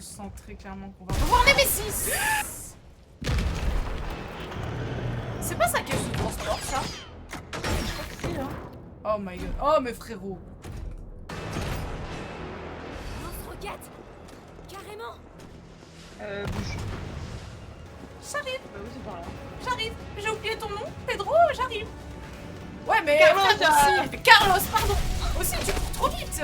Je sens très clairement qu'on va revoir Nemesis. C'est pas sa caisse de transport, ça? Je crois que c'est, hein. Oh my god. Oh, mais frérot. Lance-roquette. Carrément. Bouge. J'arrive, Bah oui, c'est par là. j'arrive. J'ai oublié ton nom, Pedro, j'arrive. Ouais, mais Carlos, frère, aussi. Carlos, pardon. Aussi, tu cours trop vite.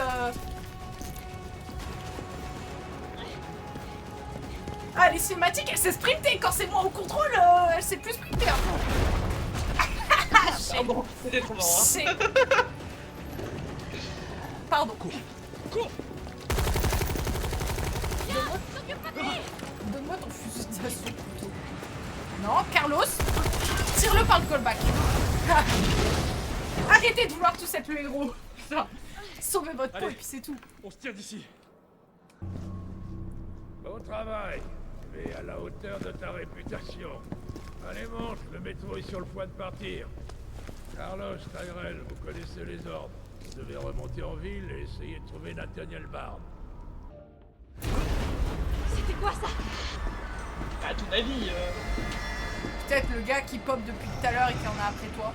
Ah, les cinématiques, elle sait sprinter. Quand c'est moi au contrôle, elle sait plus sprinter. Pardon, c'était trop marrant. C'est... Pardon. Cours. Donne-moi ton fusil d'assaut plutôt. Non, Carlos, tire-le par le callback. Arrêtez de vouloir tous être le héros. Putain. Sauvez votre peau Allez. et puis c'est tout. On se tire d'ici. Bon travail. Tu es à la hauteur de ta réputation. Allez, monte, le métro est sur le point de partir. Carlos, Tyrell, vous connaissez les ordres. Vous devez remonter en ville et essayer de trouver Nathaniel Barnes. C'était quoi ça? À ton avis, Peut-être le gars qui pop depuis tout à l'heure et qui en a après toi.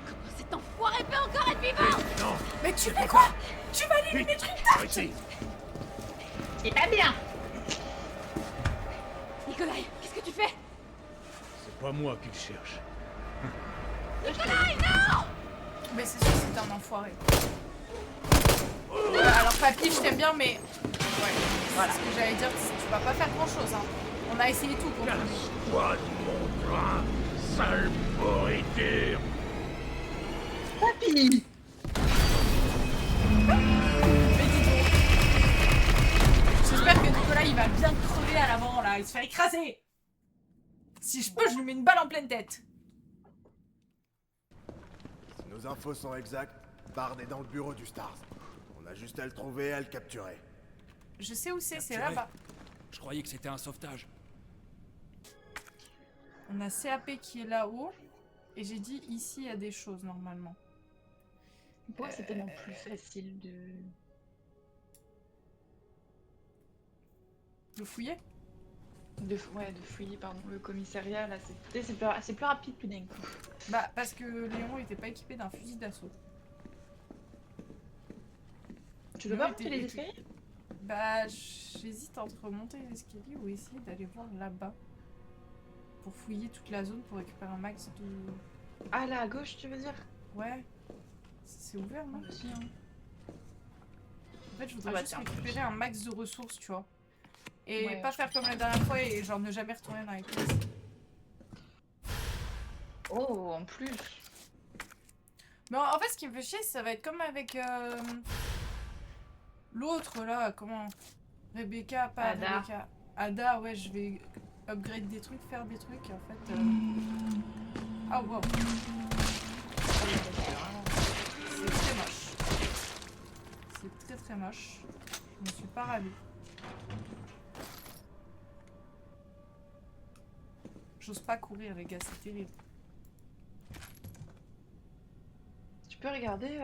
Comment cet enfoiré peut encore être vivant? Non. Mais tu fais quoi? Tu vas aller lui mettre une Par tarte. ici. c'est pas bien. Nikolai, qu'est-ce que tu fais? C'est pas moi qui le cherche. Mais c'est sûr que c'est un enfoiré. Alors papy, je t'aime bien, mais... Ouais, voilà ce que j'allais dire, tu vas pas faire grand-chose. Hein. On a essayé tout contre lui. Casse-toi de mon train, sale pourriture. Papy. Mais dis donc. J'espère que Nicolas, il va bien crever à l'avant, là. Il se fait écraser. Si je peux, je lui mets une balle en pleine tête. Si nos infos sont exactes, Bard est dans le bureau du Stars. On a juste à le trouver et à le capturer. Je sais où c'est Capturé. là-bas. Je croyais que c'était un sauvetage. On a CAP qui est là-haut. Et j'ai dit, ici, il y a des choses, normalement. Pourquoi c'est tellement plus facile de... Le fouiller? de fouiller, pardon, le commissariat, là, c'est plus rapide plus d'un coup. Bah, parce que Léon était pas équipé d'un fusil d'assaut. Tu veux Non, pas il monter était- les il escaliers? Bah, j'hésite entre monter les escaliers ou essayer d'aller voir là-bas. Pour fouiller toute la zone pour récupérer un max de... Ah, là, à gauche, tu veux dire? Ouais. C'est ouvert, non? Aussi, hein. En fait, je voudrais Ah bah juste tiens. récupérer un max de ressources, tu vois. Et Ouais, pas je faire comme la dernière fois et genre ne jamais retourner dans les pièces. Oh, en plus. Mais en fait, ce qui me fait chier, ça va être comme avec l'autre là, comment? Rebecca, pas Ada. Rebecca. Ada, ouais, je vais upgrade des trucs, faire des trucs et en fait. Ah wow. C'est très moche. C'est très très moche. Je me suis pas ravie. J'ose pas courir, les gars, c'est terrible. Tu peux regarder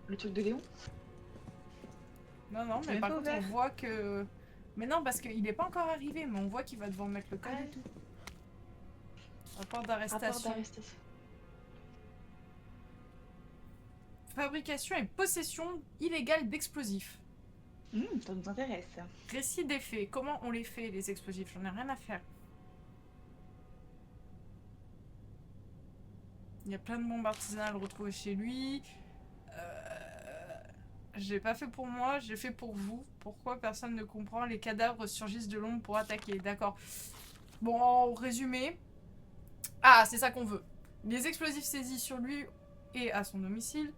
le truc de Léon? Non, non, Tu mais l'as par pas contre, on ouvert? voit que. Mais non, parce qu'il est pas encore arrivé, mais on voit qu'il va devoir mettre le code Ouais. et tout. Rapport Rapport d'arrestation. d'arrestation. Fabrication et possession illégale d'explosifs. Ça nous intéresse. Récit des faits. Comment on les fait, les explosifs? J'en ai rien à faire. Il y a plein de bombes artisanales retrouvées chez lui. J'ai pas fait pour moi, j'ai fait pour vous. Pourquoi personne ne comprend? Les cadavres surgissent de l'ombre pour attaquer. D'accord. Bon, en résumé. Ah, c'est ça qu'on veut. Les explosifs saisis sur lui et à son domicile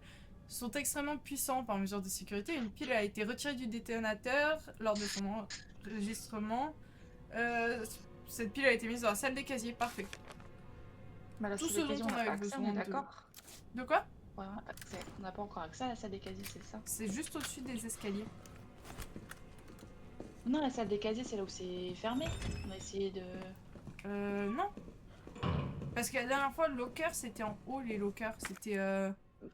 sont extrêmement puissants par mesure de sécurité. Une pile a été retirée du détonateur lors de son enregistrement. Cette pile a été mise dans la salle des casiers. Parfait. Bah, la Tout salle ce des dont casiers, on n'a avait pas accès, besoin on est de- d'accord? De quoi? Ouais, on n'a pas encore accès à la salle des casiers, c'est ça? C'est juste au-dessus des escaliers. Non, la salle des casiers, c'est là où c'est fermé. On a essayé de... Non. Parce que la dernière fois, le locker, c'était en haut, les lockers. C'était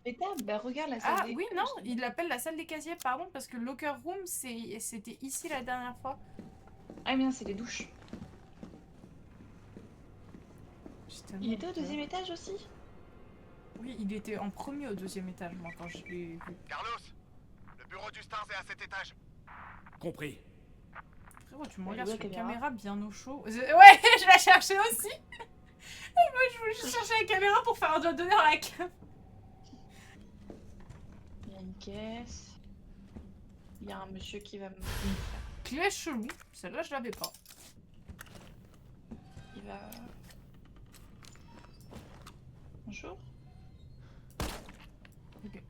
Pétable, bah regarde la salle Ah des oui, cours, non, c'est- il l'appelle la salle des casiers, pardon, parce que le locker room, c'était ici la dernière fois. Ah mais non, c'est les douches. J'ai tellement Il était au peur. deuxième étage aussi? Oui, il était en premier au deuxième étage, moi, quand je l'ai vu. Carlos, le bureau du Stars est à cet étage. Compris. Frérot, tu me Bah, regardes où sur la la caméra caméra bien au chaud. Ouais, je la cherchais aussi. Et moi, je voulais juste chercher la caméra pour faire un doigt d'honneur à la cam. Il y a une caisse. Il y a un monsieur qui va me... Clé chelou, celle-là, je l'avais pas. Il va... Bonjour? Ok.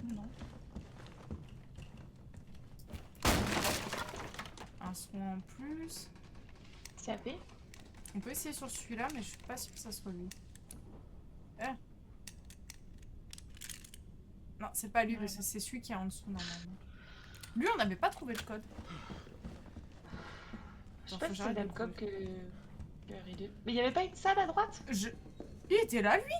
Non. Un soin en plus. CAP? On peut essayer sur celui-là, mais je suis pas sûre que ça soit lui. Non, c'est pas lui, Ouais, parce que non. c'est celui qui est en dessous, normalement. Lui, on n'avait pas trouvé le code. Je sais Attends, pas faut si que c'est j'arrête de Dabcock que Ridley. Mais il y avait pas une salle à droite? Il était là, lui.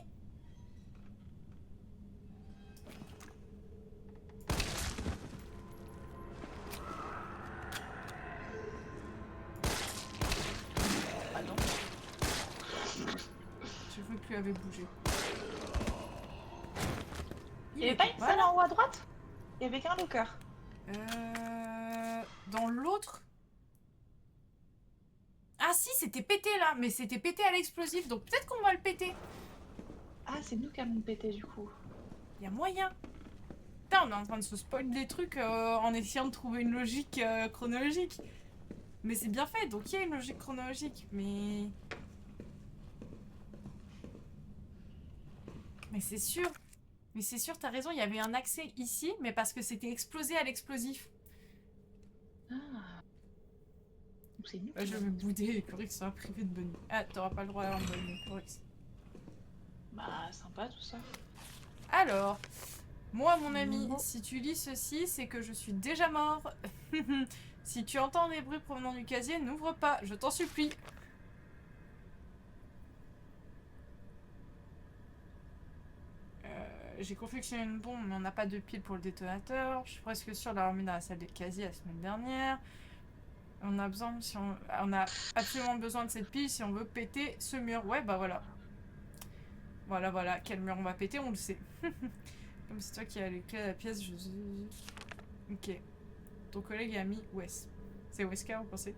Ah non. J'ai cru que lui avait bougé. Il y avait pas était une salle là. en haut à droite? Il y avait qu'un locker. Dans l'autre... Ah si, c'était pété là, mais c'était pété à l'explosif, donc peut-être qu'on va le péter. Ah, c'est nous qui allons le péter du coup. Il y a moyen. Putain, on est en train de se spoil des trucs en essayant de trouver une logique chronologique. Mais c'est bien fait, donc il y a une logique chronologique, mais... Mais c'est sûr. Mais c'est sûr, t'as raison, il y avait un accès ici, mais parce que c'était explosé à l'explosif. Ah. Donc c'est nous Bah, qui je vais allons- me bouder et Corix sera privé de bonne nuit. Ah, t'auras pas le droit d'avoir une bonne nuit, Corix. Bah, sympa tout ça. Alors, moi, mon ami, Bon. si tu lis ceci, c'est que je suis déjà mort. Si tu entends des bruits provenant du casier, n'ouvre pas, je t'en supplie. J'ai confectionné une bombe, mais on n'a pas de pile pour le détonateur. Je suis presque sûre d'avoir mis dans la salle des casiers la semaine dernière. On a besoin, on a absolument besoin de cette pile si on veut péter ce mur. Ouais, bah voilà. Voilà, quel mur on va péter, on le sait. Comme c'est toi qui as les clés de la pièce, je... Ok. Ton collègue a mis Wes. C'est Wesker, vous pensez?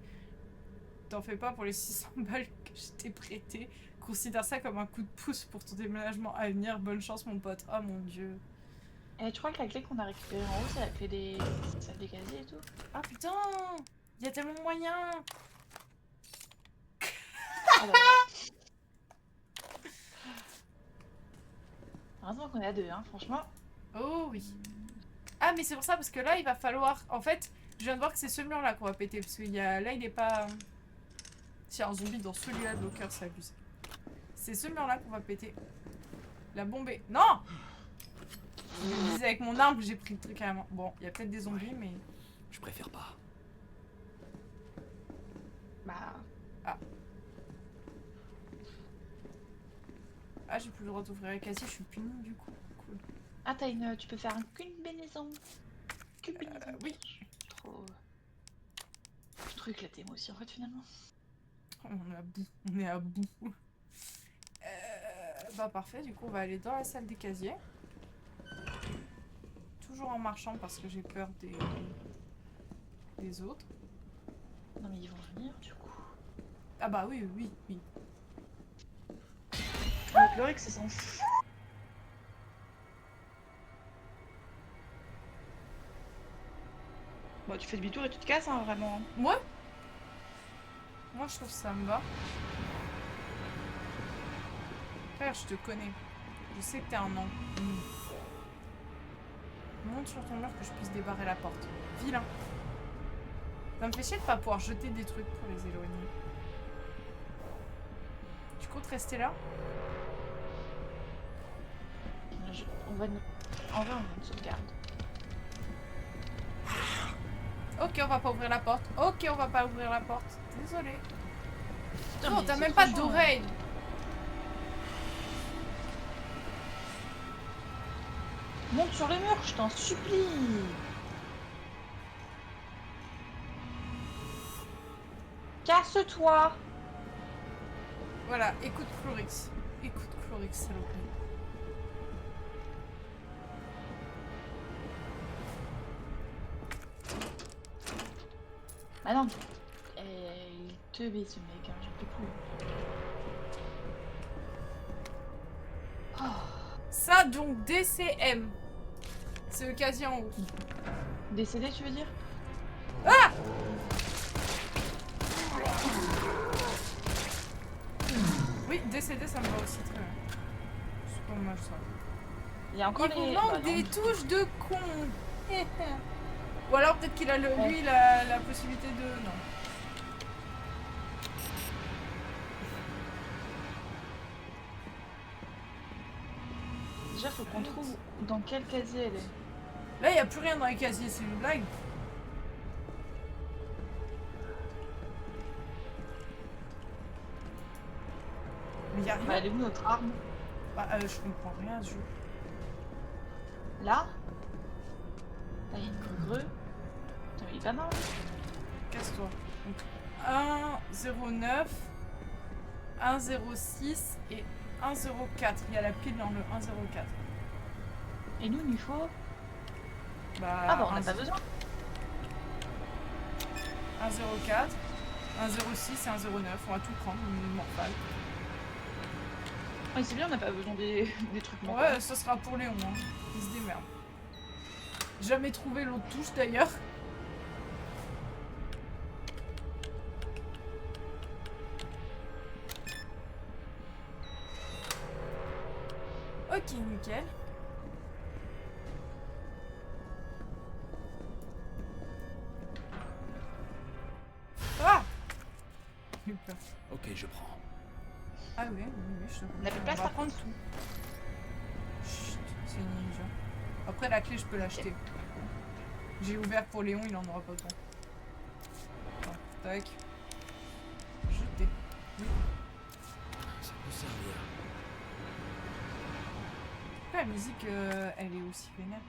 T'en fais pas pour les 600 balles que je t'ai prêtées. Considère ça comme un coup de pouce pour ton déménagement à venir. Bonne chance, mon pote. Oh mon dieu. Et tu crois que la clé qu'on a récupérée en haut, c'est la clé des salles des casiers et tout? Ah putain! Il y a tellement moyen! Ah bah. Heureusement qu'on est à deux, hein, franchement. Oh oui. Ah mais c'est pour ça, parce que là, il va falloir... En fait, je viens de voir que c'est ce mur-là qu'on va péter. Parce qu'il y a... Là, il est pas... S'il y a un zombie dans celui-là de Locker, c'est abusé. C'est ce mur-là qu'on va péter. La bombe est... Non! Je me disais avec mon arme, j'ai pris le truc carrément. Bon, il y a peut-être des zombies, mais... Je préfère pas. Bah. Ah, j'ai plus le droit d'ouvrir les casiers, je suis punie du coup. Cool. Ah, tu peux faire un combinaison. Combinaison. Oui. Trop. Trop éclaté, moi aussi, en fait, finalement. On est à bout. On est à bout. Bah parfait, du coup on va aller dans la salle des casiers. Toujours en marchant parce que j'ai peur des autres. Non, mais ils vont venir, du coup. Ah bah oui. Le Chlorix, c'est son fou. Bon, tu fais demi-tour et tu te casses, hein, vraiment. Moi je trouve que ça me va. Frère, je te connais. Je sais que t'es un an. Monte sur ton mur que je puisse débarrer la porte. Vilain. Ça me fait chier de pas pouvoir jeter des trucs pour les éloigner. Tu comptes rester là? On va une sauvegarde. Ok, on va pas ouvrir la porte. Ok, on va pas ouvrir la porte. Désolé. Putain, Non, mais t'as c'est même trop pas chaud, d'oreille. Monte sur le mur, je t'en supplie. Casse-toi. Voilà, écoute Chlorix. Écoute Chlorix, saloperie. Ah non. Il te met ce mec, hein, j'en peux plus. Oh. Ça donc DCM. C'est le casier en haut. Décédé, tu veux dire? Ah! Oui, décédé, ça me va aussi très bien. C'est pas mal ça. Il y a encore Il vous les... manque bah, non. des touches de con. Ou alors peut-être qu'il a lui la possibilité de... Non. Déjà, faut qu'on trouve dans quel casier elle est. Là, il n'y a plus rien dans les casiers, c'est une blague. Mais il y a rien. Bah, elle est où notre arme? Bah, je comprends rien à ce jeu. Là? Là, il y a une creux. Putain, mais il est pas mal. Casse-toi. Donc, 1,09, 1,06 et 1,04. Il y a la pile dans le 1,04. Et nous, il nous faut... Bah, Ah bah, on n'a pas besoin. 1,04, 1,06 et 1,09. On va tout prendre, une morphale. Ah, c'est bien, on n'a pas besoin des trucs manquants. Ouais, ça sera pour Léon, hein. Il se démerde. Jamais trouvé l'autre touche d'ailleurs. Ok, nickel. Ah! J'ai eu peur. Ok, je prends. Ah oui, je te On a plus de place va par prendre tout. Chut, c'est ninja. Après la clé, je peux l'acheter. J'ai ouvert pour Léon, il en aura pas autant. Attends, tac. Jeter. Ça peut servir. Pourquoi la musique, elle est aussi vénère?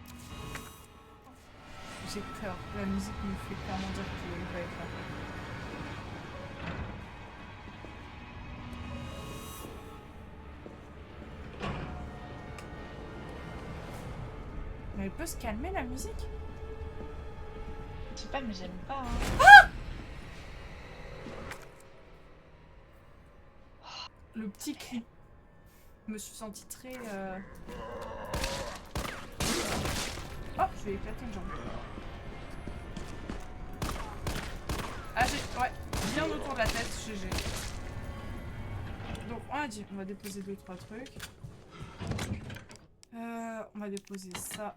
J'ai peur. La musique me fait clairement dire qu'il va être là. Mais elle peut se calmer la musique? Je sais pas, mais j'aime pas. Hein. Le petit cri. Je me suis sentie très... Oh, je vais éclater une jambe. Ah, j'ai... Ouais, bien autour de la tête, GG. Donc, on a dit, on va déposer 2-3 trucs. On va déposer ça.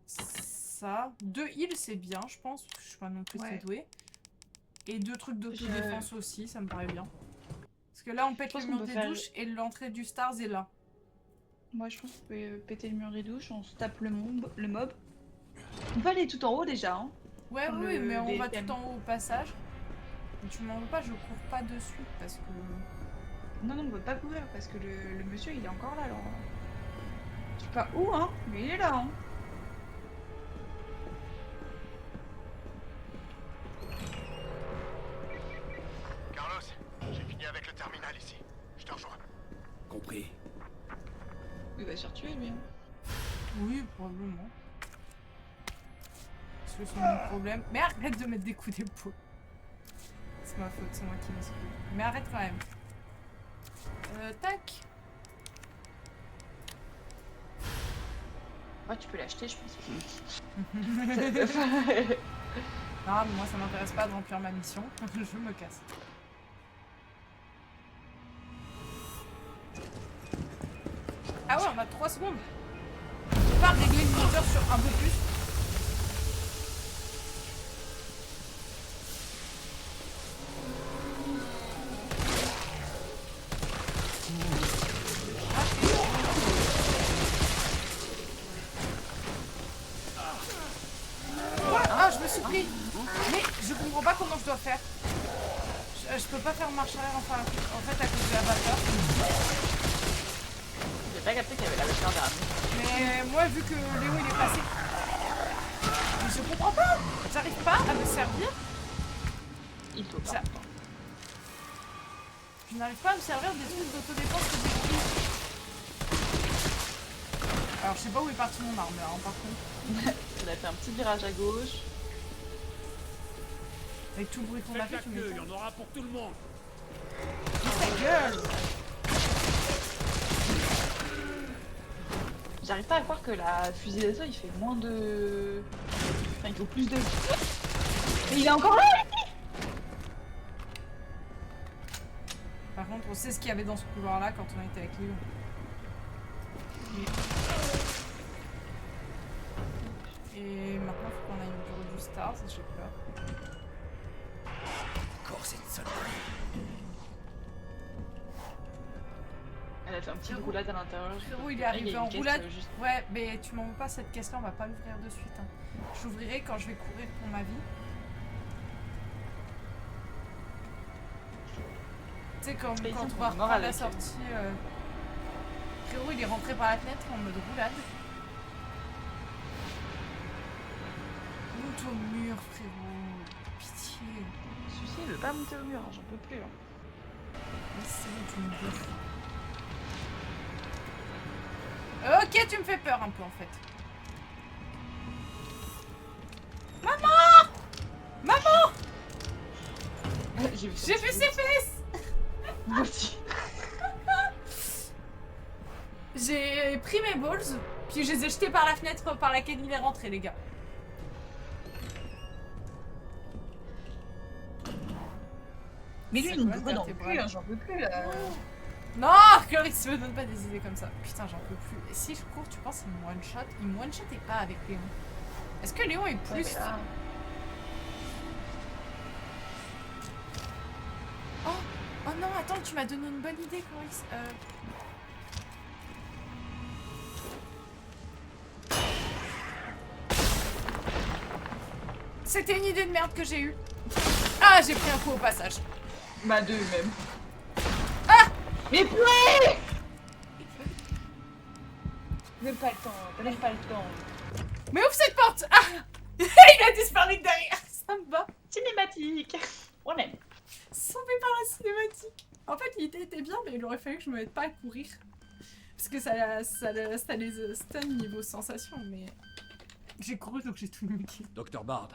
Ça. 2 heals, c'est bien, je pense. Je suis pas non plus très douée. Et 2 trucs d'autodéfense aussi, ça me paraît bien. Parce que là, on pète le mur des douches et l'entrée du Stars est là. Moi, je pense qu'on peut péter le mur des douches, on se tape le mob. On peut aller tout en haut déjà. Hein. Ouais, Prendre oui, le mais on va DSM. tout en haut au passage. Et tu m'en veux pas, je cours pas de suite parce que... Non, on peut pas courir parce que le monsieur il est encore là alors. Je sais pas où, hein, mais il est là. Hein. Carlos, j'ai fini avec le terminal ici. Je te rejoins. Compris. Il va se faire tuer lui. Hein. Oui, probablement. C'est son problème. Mais arrête de mettre des coups d'épaule. C'est ma faute, c'est moi qui m'excuse. Mais arrête quand même. Tac. Ouais, tu peux l'acheter, je pense. Non, mais moi ça m'intéresse pas de remplir ma mission. Je me casse. Ah ouais, on a 3 secondes. On peut pas régler le moteur sur un peu plus. Ah, je me suis pris. Mais je comprends pas comment je dois faire. Je peux pas faire marche arrière, enfin, en fait, à cause de la vapeur. pas capté qu'il y avait la voiture derrière. Mais moi, vu que Léo il est passé. Mais je comprends pas! J'arrive pas à me servir. Il faut Ça- pas. Je n'arrive pas à me servir des trucs d'autodéfense que j'ai pris. Alors, je sais pas où est parti mon arme là, hein, par contre. Il a fait un petit virage à gauche. Avec tout le bruit qu'on a Faites fait, la tu queue, il y m'étonnes. en aura pour tout le monde. Ta gueule! J'arrive pas à croire que la fusée d'assaut il fait moins de. Enfin, il faut plus de. Mais il est encore là! Par contre, on sait ce qu'il y avait dans ce couloir là quand on était avec Léo. Et maintenant, il faut qu'on aille au bureau du Star, ça j'ai peur. Encore cette saloperie. Elle a fait un petit roulade à l'intérieur. Frérot, il est Ah, arrivé y a en une caisse, roulade. juste- Ouais, mais tu m'en veux pas, cette caisse là, on va pas l'ouvrir de suite. Hein. Je l'ouvrirai quand je vais courir pour ma vie. Tu sais, quand Mais on ils sont va morts reprendre la avec, sortie. Frérot, il est rentré par la fenêtre en mode roulade. Monte au mur, frérot. Pitié. Celui-ci, il veut pas monter au mur, hein, j'en peux plus. Hein. Mais c'est bon, tu me bouffes. Ok, tu me fais peur un peu en fait. Maman! Maman! J'ai vu, J'ai vu ses fesses! Moi aussi. J'ai pris mes balls, puis je les ai jetés par la fenêtre par laquelle il est rentré, les gars. Mais lui, C'est il nous quoi, brûle dans le vertébrale cul, hein, j'en peux plus là. Non, Clarisse me donne pas des idées comme ça. Putain, j'en peux plus. Et si je cours, tu penses qu'il me one-shot? Il me one-shot et pas avec Léon. Est-ce que Léon est Ouais, plus... mais là, Oh non, attends, tu m'as donné une bonne idée, Clarisse. C'était une idée de merde que j'ai eue. Ah, j'ai pris un coup au passage. Bah deux même. Ah! Mais ouais! Même pas le temps, t'as même pas le temps. Mais ouvre cette porte! Ah! Il a disparu de derrière. Ça me va. Cinématique! On aime. Sauvé par la cinématique. En fait, l'idée était bien, mais il aurait fallu que je me mette pas à courir. Parce que ça les stun niveau sensation, mais... J'ai couru, donc j'ai tout niqué. Docteur Bard,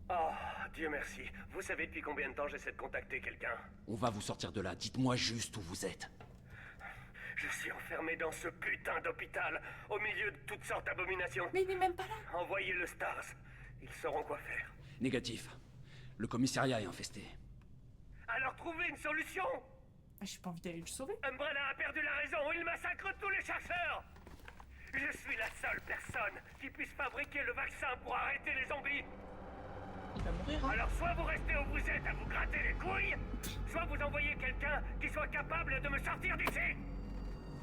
Oh, Dieu merci. Vous savez depuis combien de temps j'essaie de contacter quelqu'un? on va vous sortir de là. Dites-moi juste où vous êtes. Je suis enfermé dans ce putain d'hôpital, au milieu de toutes sortes d'abominations. Mais il est même pas là. Envoyez le Stars. Ils sauront quoi faire. Négatif. Le commissariat est infesté. Alors trouvez une solution. Ah, j'ai pas envie d'aller le sauver. Umbrella a perdu la raison. Il massacre tous les chercheurs. Je suis la seule personne qui puisse fabriquer le vaccin pour arrêter les zombies. Il va mourir, hein. Alors soit vous restez où vous êtes à vous gratter les couilles, soit vous envoyez quelqu'un qui soit capable de me sortir d'ici.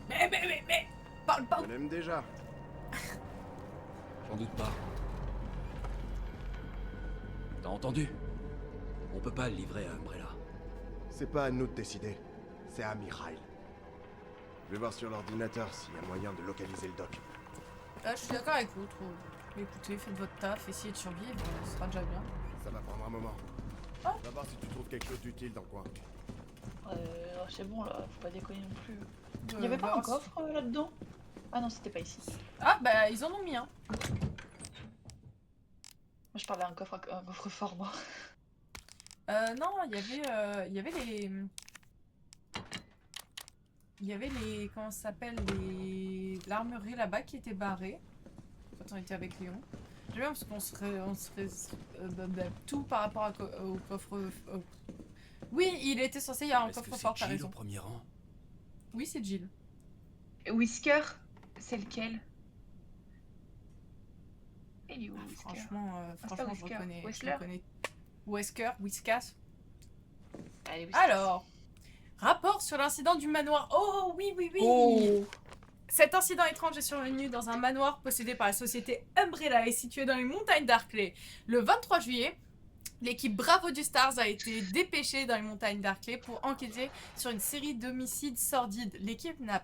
Mais parle pas. Je l'aime déjà. J'en doute pas. T'as entendu? On peut pas le livrer à Umbrella. C'est pas à nous de décider. C'est à Mikhail. Je vais voir sur l'ordinateur s'il y a moyen de localiser le doc. Ah, je suis d'accord avec vous, trop. Mais écoutez, faites votre taf, essayez de survivre, ce sera déjà bien. Ça va prendre un moment. Ah. Va voir si tu trouves quelque chose d'utile dans le coin. C'est bon là, faut pas déconner non plus. Il y avait pas un coffre là-dedans? Ah non, c'était pas ici. Ah, bah ils en ont mis un. Moi je parlais d'un coffre-fort, moi. Non, il y avait les... Il y avait les... Comment ça s'appelle? L'armurerie là-bas qui était barrée. Quand on était avec Léon. J'aime bien parce qu'on serait tout par rapport au coffre... Oui, il était censé y avoir un Est-ce que coffre-fort, c'est t'as Jill raison. au premier rang? Oui, c'est Jill. Whisker, c'est lequel? Il est où, Whisker? Franchement, c'est pas franchement je Whisker. reconnais. Je Whistler reconnais. Wesker, Whiskas. Allez, Whisker. Alors, rapport sur l'incident du manoir. Oh oui, oui, oui. Oh. Cet incident étrange est survenu dans un manoir possédé par la société Umbrella et situé dans les montagnes d'Arklay le 23 juillet. L'équipe Bravo du Stars a été dépêchée dans les montagnes d'Arclay pour enquêter sur une série d'homicides sordides. L'équipe n'a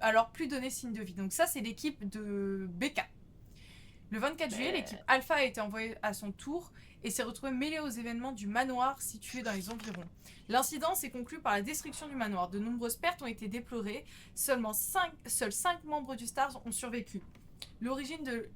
alors plus donné signe de vie. Donc ça, c'est l'équipe de BK. Le 24 juillet, l'équipe Alpha a été envoyée à son tour et s'est retrouvée mêlée aux événements du manoir situé dans les environs. L'incident s'est conclu par la destruction du manoir. De nombreuses pertes ont été déplorées. Seuls 5 membres du Stars ont survécu. L'origine de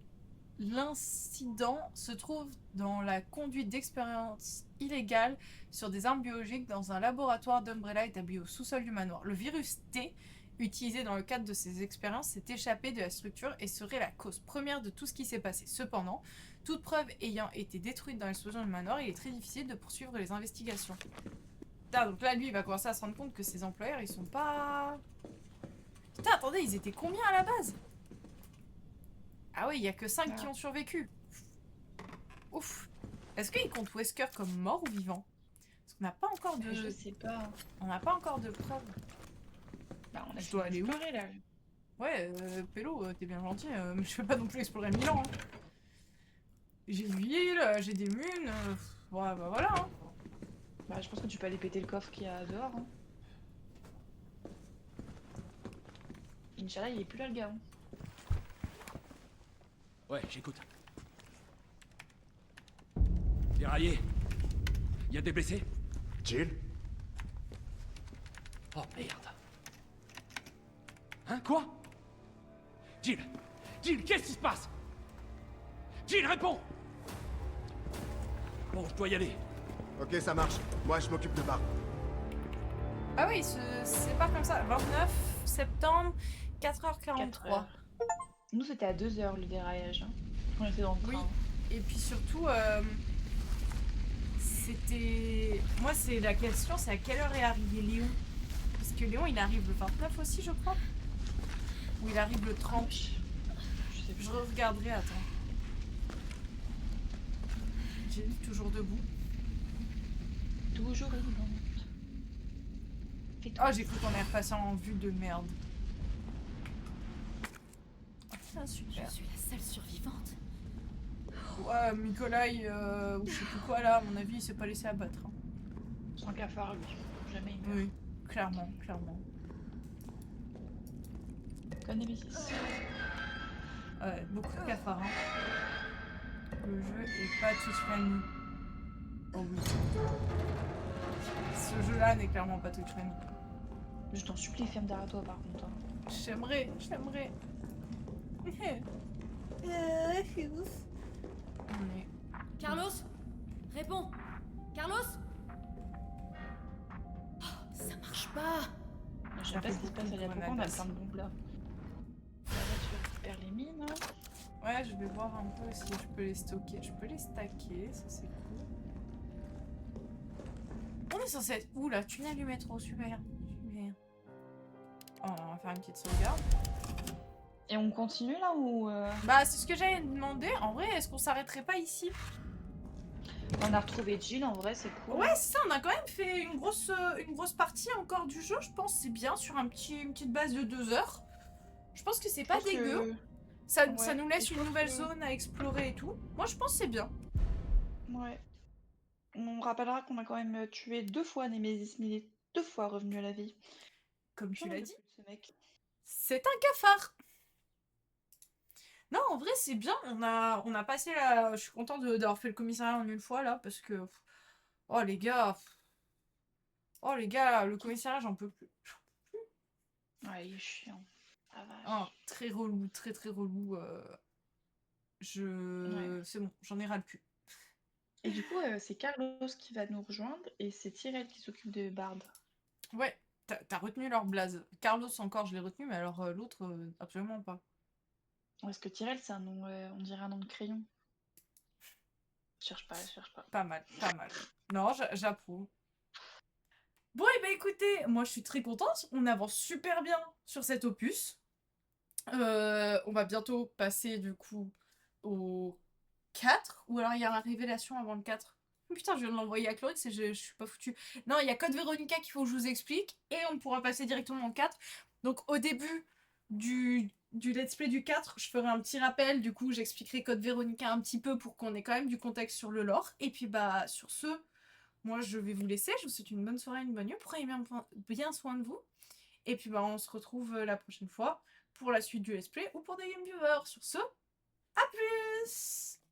l'incident se trouve dans la conduite d'expériences illégales sur des armes biologiques dans un laboratoire d'Umbrella établi au sous-sol du manoir. Le virus T, utilisé dans le cadre de ces expériences, s'est échappé de la structure et serait la cause première de tout ce qui s'est passé. Cependant, toute preuve ayant été détruite dans l'explosion du manoir, il est très difficile de poursuivre les investigations. Putain, donc là, lui, il va commencer à se rendre compte que ses employeurs, ils sont pas... Putain, attendez, ils étaient combien à la base? Ah oui, il y a que 5 qui ont survécu. Ouf. Est-ce qu'il compte Wesker comme mort ou vivant? Parce qu'on n'a pas encore de... Je sais pas. On n'a pas encore de preuves. Bah, on a Je dois aller où explorer, là. Ouais, Pélo, t'es bien gentil, mais je vais pas non plus explorer Milan. Hein. J'ai de l'huile, j'ai des munes, ouais, bah voilà. Hein. Bah, je pense que tu peux aller péter le coffre qu'il y a dehors. Hein. Inch'Allah, il est plus là, le gars. Hein. Ouais, j'écoute. Déraillé. Y a des blessés? Jill? Oh merde. Hein, quoi? Jill! Jill, qu'est-ce qui se passe? Jill, réponds! Bon, je dois y aller. Ok, ça marche. Moi, je m'occupe de Bart. Ah oui, c'est pas comme ça. 29 septembre, 4h43. Nous, c'était à 2h le déraillage. Hein. On était dans le train. Oui. Et puis surtout, c'était... Moi, c'est la question, c'est à quelle heure est arrivé Léon? Parce que Léon, il arrive le 29 aussi, je crois. Ou il arrive le 30. Je sais Je plus. regarderai, attends. J'ai toujours debout. Toujours vivante. Oh, j'ai cru qu'on est repassé en vue de merde. Oh, putain, super. Je suis la seule survivante. Ouais, Nikolai, ou je sais plus quoi là, à mon avis, il s'est pas laissé abattre. Hein. Sans cafard, lui. Jamais il meurt. Oui, clairement, clairement. Comme Nemesis. Ouais, beaucoup de cafards. Hein. Le jeu est pas touch friendly. Oh oui. Ce jeu-là n'est clairement pas touch friendly. Je t'en supplie, ferme derrière toi, par contre. Hein. J'aimerais. C'est ouf. Mais... Carlos? Réponds! Carlos? Oh, ça marche pas! Je sais Ça pas fait ce qui se passe à beaucoup la de pourquoi on a grenades. plein de bombes là. Là, tu récupères les mines. Hein. Ouais, je vais voir un peu si je peux les stocker. Je peux les stacker, ça c'est cool. On est censé être où là? Tunnel du métro, super. Super. Oh, on va faire une petite sauvegarde. Et on continue là ou Bah, c'est ce que j'allais demander. En vrai, est-ce qu'on s'arrêterait pas ici? on a retrouvé Jill en vrai, c'est cool. Ouais, c'est ça, on a quand même fait une grosse partie encore du jeu, je pense. C'est bien sur une petite base de 2 heures. Je pense que c'est pas Je pense dégueu. que- Ça Ouais, nous et laisse je une pense nouvelle que- zone à explorer et tout. Moi, je pense que c'est bien. Ouais. On rappellera qu'on a quand même tué 2 fois Nemesis, mais il est 2 fois revenu à la vie. Comme tu J'en l'as peux dit, plus de ce mec. c'est un cafard. Non, en vrai, c'est bien. On a passé la... Je suis contente d'avoir fait le commissariat en une fois, là, parce que... Oh, les gars... Oh, les gars, le commissariat, j'en peux plus. Ouais, il est chiant. Ah vache. Oh, très relou, très relou. Ouais. C'est bon, j'en ai ras le cul. Et du coup, c'est Carlos qui va nous rejoindre et c'est Tyrell qui s'occupe de Bard. Ouais, t'as retenu leur blaze. Carlos encore, je l'ai retenu, mais alors l'autre, absolument pas. Parce que Tyrell, c'est un nom, on dirait un nom de crayon. Cherche pas. Pas mal, pas mal. Non, j'approuve. Bon, et ben écoutez, moi je suis très contente. On avance super bien sur cet opus. On va bientôt passer du coup au 4. Ou alors il y a la révélation avant le 4. Putain, je viens de l'envoyer à Chlorix et je suis pas foutue. Non, il y a Code Véronica qu'il faut que je vous explique. Et on pourra passer directement au 4. Donc au début du let's play du 4, je ferai un petit rappel, du coup j'expliquerai Code Veronica un petit peu pour qu'on ait quand même du contexte sur le lore. Et puis bah sur ce, moi je vais vous laisser, je vous souhaite une bonne soirée, une bonne nuit, prenez bien soin de vous. Et puis bah on se retrouve la prochaine fois pour la suite du let's play ou pour des game viewers. Sur ce, à plus!